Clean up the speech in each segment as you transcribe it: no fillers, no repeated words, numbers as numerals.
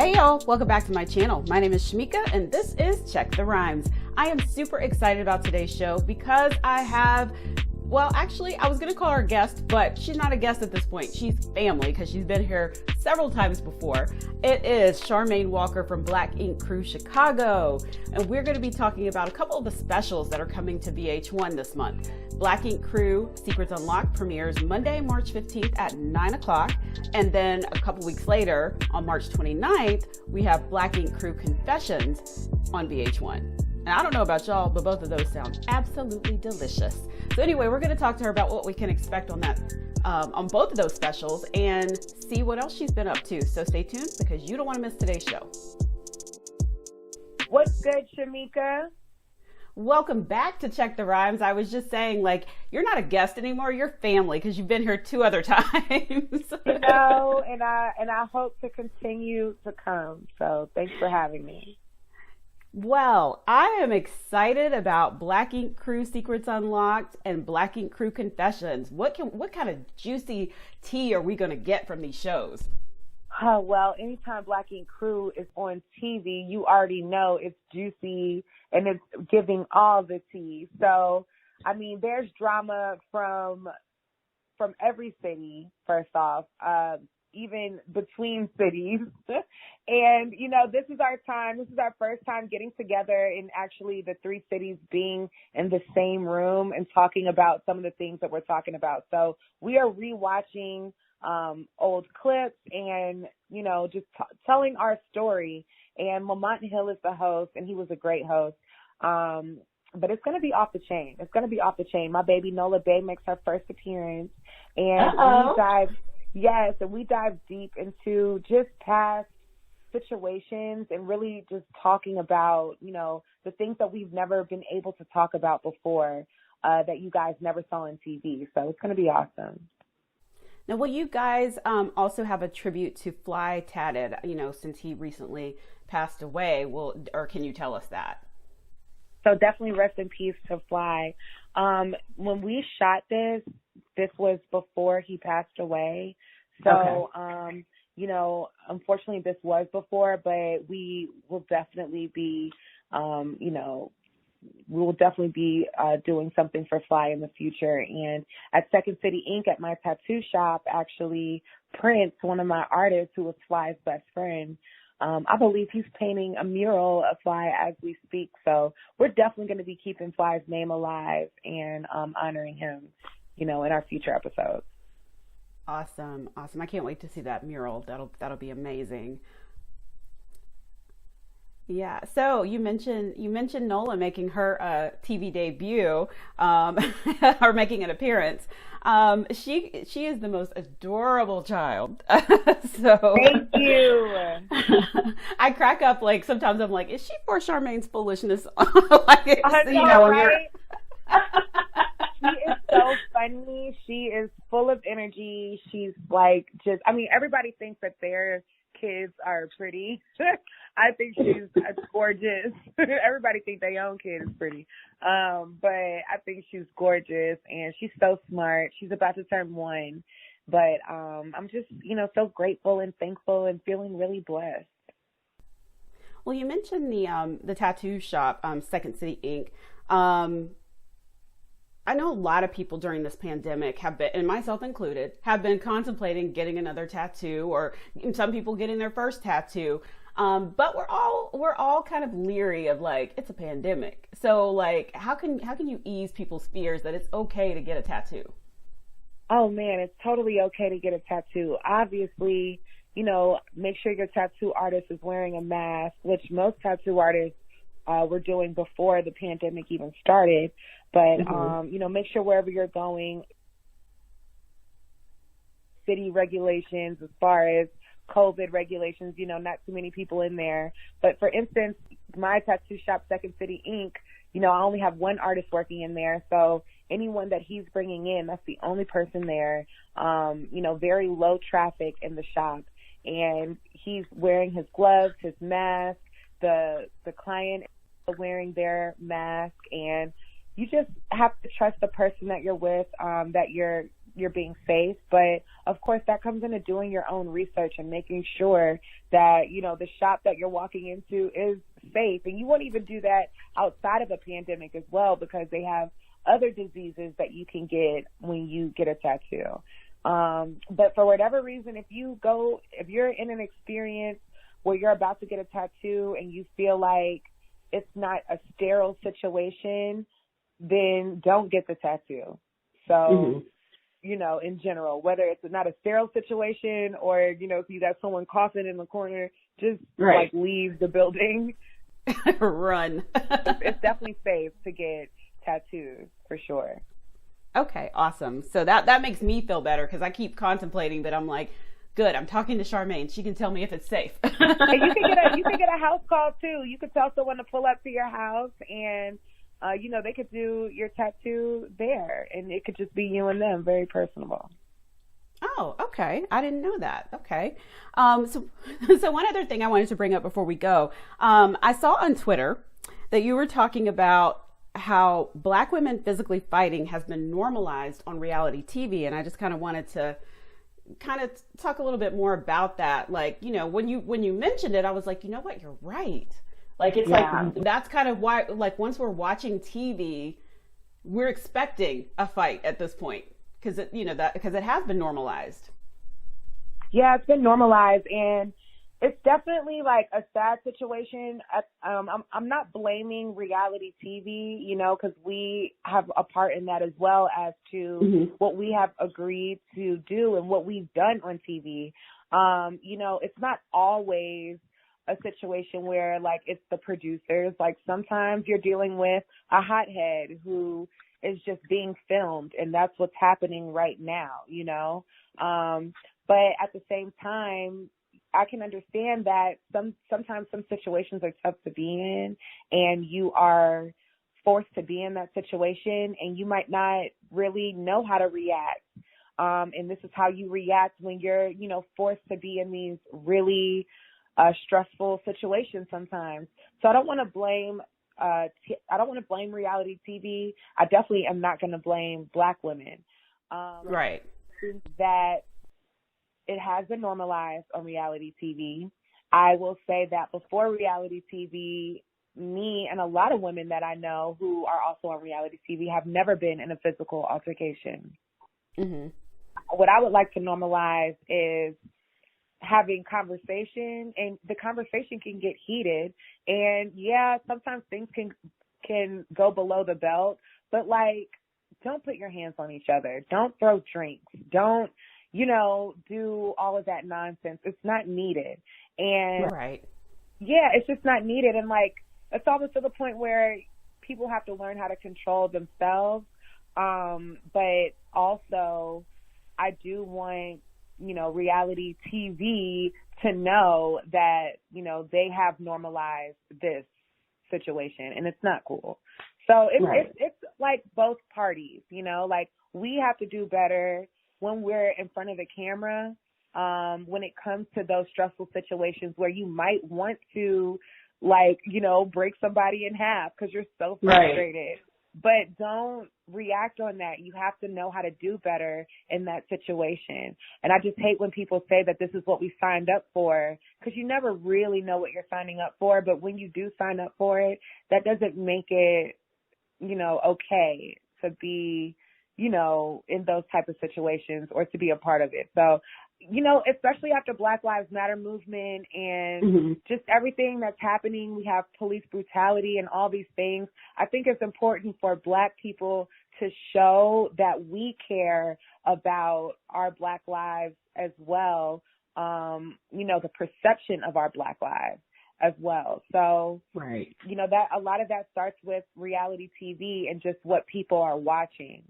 Hey y'all, welcome back to my channel. My name is Shamika and this is Check the Rhymes. I am super excited about today's show because I have, well, actually, I was going to call her a guest, but she's not a guest at this point. She's family because she's been here several times before. It is Charmaine Walker from Black Ink Crew Chicago, and we're going to be talking about a couple of the specials that are coming to VH1 this month. Black Ink Crew Secrets Unlocked premieres Monday, March 15th at 9 o'clock, and then a couple weeks later, on March 29th, we have Black Ink Crew Confessions on VH1. And I don't know about y'all, but both of those sound absolutely delicious. So anyway, we're going to talk to her about what we can expect on that, on both of those specials, and see what else she's been up to. So stay tuned because you don't want to miss today's show. What's good, Shamika? Welcome back to Check the Rhymes. I was just saying, like, you're not a guest anymore. You're family because you've been here 2 other times. And I hope to continue to come. So thanks for having me. Well, I am excited about Black Ink Crew Secrets Unlocked and Black Ink Crew Confessions. What kind of juicy tea are we going to get from these shows? Well, anytime Black Ink Crew is on TV, you already know it's juicy and it's giving all the tea. So, I mean, there's drama from every city, first off, even between cities. And, you know, this is our time. This is our first time getting together and actually the 3 cities being in the same room and talking about some of the things that we're talking about. So we are rewatching old clips and, you know, just telling our story. And Lamont Hill is the host, and he was a great host. But it's going to be off the chain. It's going to be off the chain. My baby Nola Bay makes her first appearance. And we dive deep into just past situations and really just talking about, you know, the things that we've never been able to talk about before, that you guys never saw on TV. So it's going to be awesome. Now, will you guys also have a tribute to Fly Tatted, you know, since he recently passed away? Or can you tell us that? So definitely rest in peace to Fly. When we shot this was before he passed away. So, okay. You know, unfortunately this was before, but we will definitely be, you know, we will definitely be doing something for Fly in the future. And at Second City Ink, at my tattoo shop, actually, Prince, one of my artists who was Fly's best friend, I believe he's painting a mural of Fly as we speak. So we're definitely going to be keeping Fly's name alive and honoring him, you know, in our future episodes. Awesome. I can't wait to see that mural. That'll be amazing. Yeah. So you mentioned Nola making her TV debut, or making an appearance. She is the most adorable child. So thank you. I crack up, like, sometimes I'm like, is she for Charmaine's foolishness? Like, you know, right? She is so funny. She is full of energy. She's like, just, I mean, everybody thinks that their kids are pretty. I think she's gorgeous. Everybody thinks their own kid is pretty. But I think she's gorgeous and she's so smart. She's about to turn 1. But I'm just, you know, so grateful and thankful and feeling really blessed. Well, you mentioned the tattoo shop, Second City Ink. I know a lot of people during this pandemic have been, and myself included, have been contemplating getting another tattoo, or some people getting their first tattoo. But we're all kind of leery of, like, it's a pandemic. So, like, how can you ease people's fears that it's okay to get a tattoo? Oh man, it's totally okay to get a tattoo. Obviously, you know, make sure your tattoo artist is wearing a mask, which most tattoo artists were doing before the pandemic even started. But, you know, make sure wherever you're going, city regulations as far as COVID regulations, you know, not too many people in there. But for instance, my tattoo shop, Second City Ink, you know, I only have 1 artist working in there. So anyone that he's bringing in, that's the only person there. You know, very low traffic in the shop. And he's wearing his gloves, his mask, the client is wearing their mask, and you just have to trust the person that you're with, that you're you're being safe. But of course, that comes into doing your own research and making sure that, you know, the shop that you're walking into is safe. And you won't even do that outside of a pandemic as well, because they have other diseases that you can get when you get a tattoo. But for whatever reason, if you're in an experience where you're about to get a tattoo and you feel like it's not a sterile situation, then don't get the tattoo. So, you know, in general, whether it's not a sterile situation or, you know, if you got someone coughing in the corner, just like leave the building. Run. It's definitely safe to get tattoos for sure. Okay, awesome. So that makes me feel better, because I keep contemplating that. I'm like, good, I'm talking to Charmaine. She can tell me if it's safe. And you can get a house call too. You could tell someone to pull up to your house, and you know, they could do your tattoo there, and it could just be you and them, very personable. Oh, okay. I didn't know that. Okay. So one other thing I wanted to bring up before we go, I saw on Twitter that you were talking about how Black women physically fighting has been normalized on reality TV. And I just kind of wanted to talk a little bit more about that. Like, you know, when you mentioned it, I was like, you know what, you're right. Like, it's like, that's kind of why, like, once we're watching TV, we're expecting a fight at this point, because it has been normalized. Yeah, it's been normalized, and it's definitely like a sad situation. I'm not blaming reality TV, you know, because we have a part in that as well, as to what we have agreed to do and what we've done on TV. You know, it's not always a situation where, like, it's the producers. Like, sometimes you're dealing with a hothead who is just being filmed, and that's what's happening right now, you know. But at the same time, I can understand that sometimes some situations are tough to be in, and you are forced to be in that situation, and you might not really know how to react. And this is how you react when you're, you know, forced to be in these really stressful situations sometimes. So I don't want to blame reality TV. I definitely am not going to blame Black women. Right. That it has been normalized on reality TV. I will say that before reality TV, me and a lot of women that I know who are also on reality TV have never been in a physical altercation. What I would like to normalize is having conversation, and the conversation can get heated, and yeah, sometimes things can go below the belt, but, like, don't put your hands on each other. Don't throw drinks. Don't, you know, do all of that nonsense. It's not needed. And yeah, it's just not needed. And, like, it's almost to the point where people have to learn how to control themselves. But also, I do want, you know, reality TV to know that, you know, they have normalized this situation, and it's not cool. So it's like both parties, you know, like, we have to do better when we're in front of the camera, when it comes to those stressful situations where you might want to, like, you know, break somebody in half because you're so frustrated. But don't react on that. You have to know how to do better in that situation. And I just hate when people say that this is what we signed up for, because you never really know what you're signing up for. But when you do sign up for it, that doesn't make it, you know, okay to be, you know, in those type of situations or to be a part of it. So, you know, especially after Black Lives Matter movement and just everything that's happening, we have police brutality and all these things. I think it's important for Black people to show that we care about our Black lives as well. You know, the perception of our Black lives as well. So, you know, that a lot of that starts with reality TV and just what people are watching.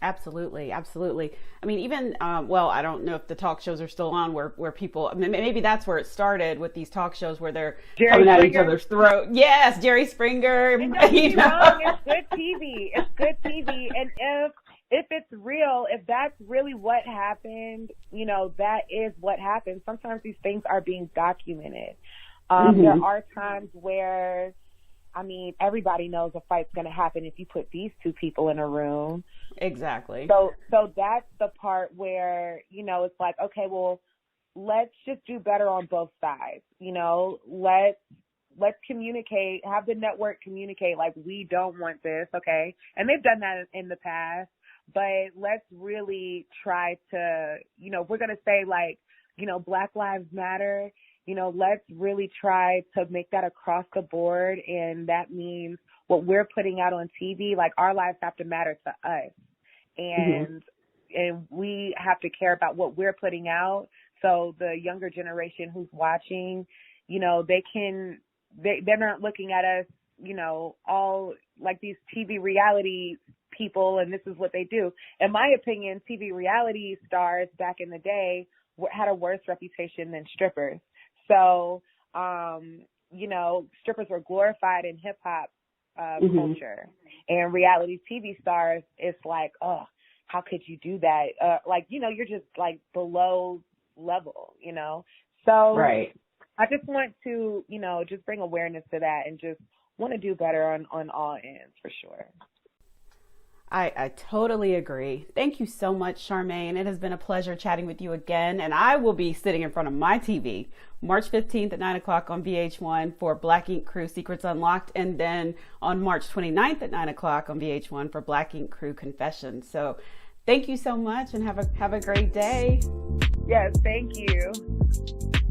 Absolutely. Absolutely. I mean, even, well, I don't know if the talk shows are still on where people, I mean, maybe that's where it started with these talk shows where they're coming at each other's throat. Yes. Jerry Springer. You know? Wrong. It's good TV. It's good TV. And if it's real, if that's really what happened, you know, that is what happened. Sometimes these things are being documented. There are times where I mean, everybody knows a fight's going to happen if you put these two people in a room. Exactly. So that's the part where, you know, it's like, okay, well, let's just do better on both sides. You know, let's communicate, have the network communicate like, we don't want this, okay? And they've done that in the past, but let's really try to, you know, we're going to say like, you know, Black Lives Matter, you know, let's really try to make that across the board. And that means what we're putting out on TV, like our lives have to matter to us. And and we have to care about what we're putting out. So the younger generation who's watching, you know, they're not looking at us, you know, all like these TV reality people and this is what they do. In my opinion, TV reality stars back in the day had a worse reputation than strippers. So, you know, strippers were glorified in hip hop culture, and reality TV stars, it's like, oh, how could you do that? Like, you know, you're just like below level, you know? So right. I just want to, you know, just bring awareness to that and just want to do better on all ends for sure. I totally agree. Thank you so much, Charmaine. It has been a pleasure chatting with you again. And I will be sitting in front of my TV March 15th at 9 o'clock on VH1 for Black Ink Crew Secrets Unlocked. And then on March 29th at 9 o'clock on VH1 for Black Ink Crew Confessions. So thank you so much and have a great day. Yes, thank you.